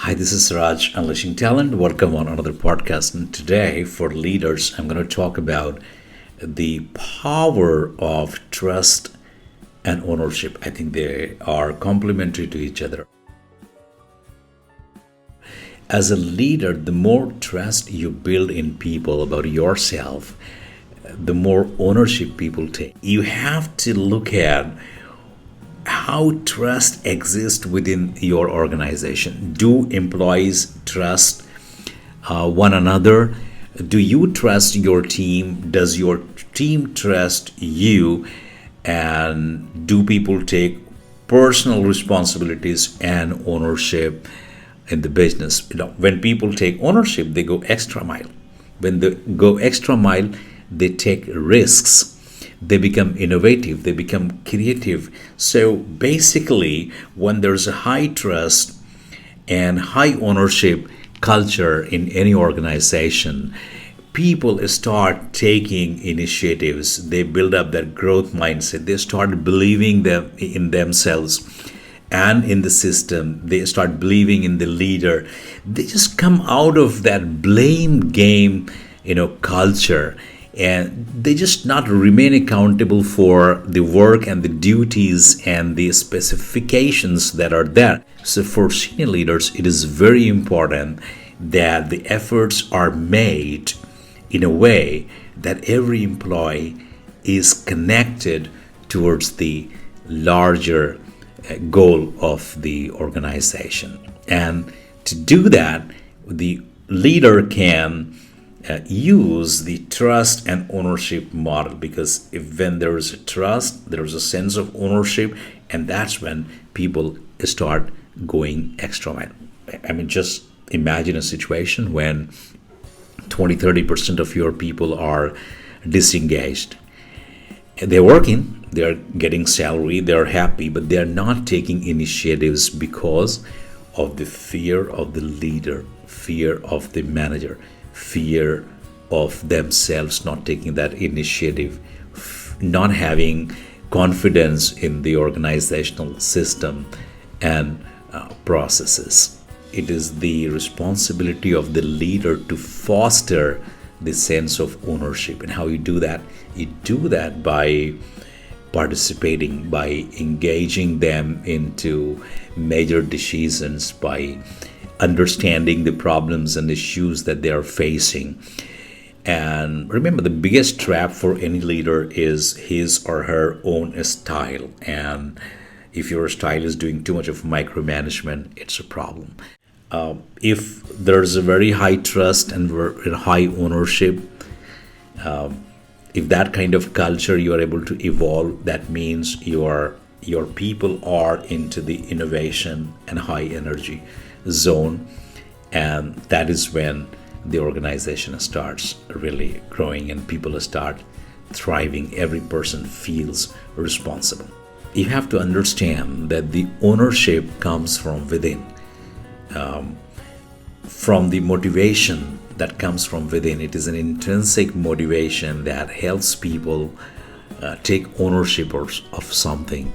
Hi, this is Raj Unleashing Talent. Welcome on another podcast. And today, for leaders, I'm going to talk about the power of trust and ownership. I think they are complementary to each other. As a leader, the more trust you build in people about yourself, the more ownership people take. You have to look at how trust exists within your organization. Do employees trust one another? Do you trust your team? Does your team trust you? And do people take personal responsibilities and ownership in the business? When people take ownership, they go extra mile. When they go extra mile, they take risks. They become innovative, they become creative. So basically, when there's a high trust and high ownership culture in any organization, people start taking initiatives. They build up that growth mindset. They start believing them in themselves and in the system. They start believing in the leader. They just come out of that blame game, culture, and they just not remain accountable for the work and the duties and the specifications that are there. So for senior leaders, it is very important that the efforts are made in a way that every employee is connected towards the larger goal of the organization. And to do that, the leader can use the trust and ownership model, because when there is a trust, there is a sense of ownership, and that's when people start going extra mile. I mean, just imagine a situation when 20-30% of your people are disengaged. They're working, they're getting salary, they're happy, but they're not taking initiatives because of the fear of the leader, fear of the manager, fear of themselves not taking that initiative, not having confidence in the organizational system and processes. It is the responsibility of the leader to foster the sense of ownership. And how you do that? You do that by participating, by engaging them into major decisions, by understanding the problems and issues that they are facing. And remember, the biggest trap for any leader is his or her own style. And if your style is doing too much of micromanagement, it's a problem. If there's a very high trust and high ownership, if that kind of culture you are able to evolve, that means your people are into the innovation and high energy zone, and that is when the organization starts really growing and people start thriving. Every person feels responsible. You have to understand that the ownership comes from within, from the motivation that comes from within. It is an intrinsic motivation that helps people take ownership of something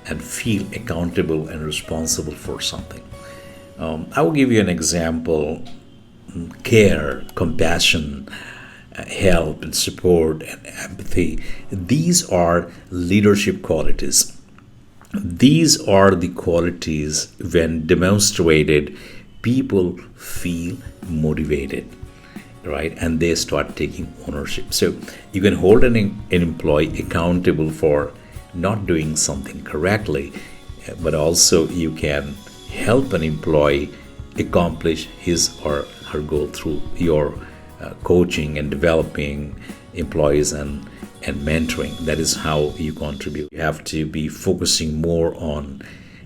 and feel accountable and responsible for something. I will give you an example. Care, compassion, help and support and empathy. These are leadership qualities. These are the qualities, when demonstrated, people feel motivated, right? And they start taking ownership. So you can hold an employee accountable for not doing something correctly, but also you can help an employee accomplish his or her goal through your coaching and developing employees and mentoring. That is how you contribute. You have to be focusing more on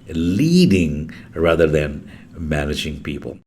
leading rather than managing people.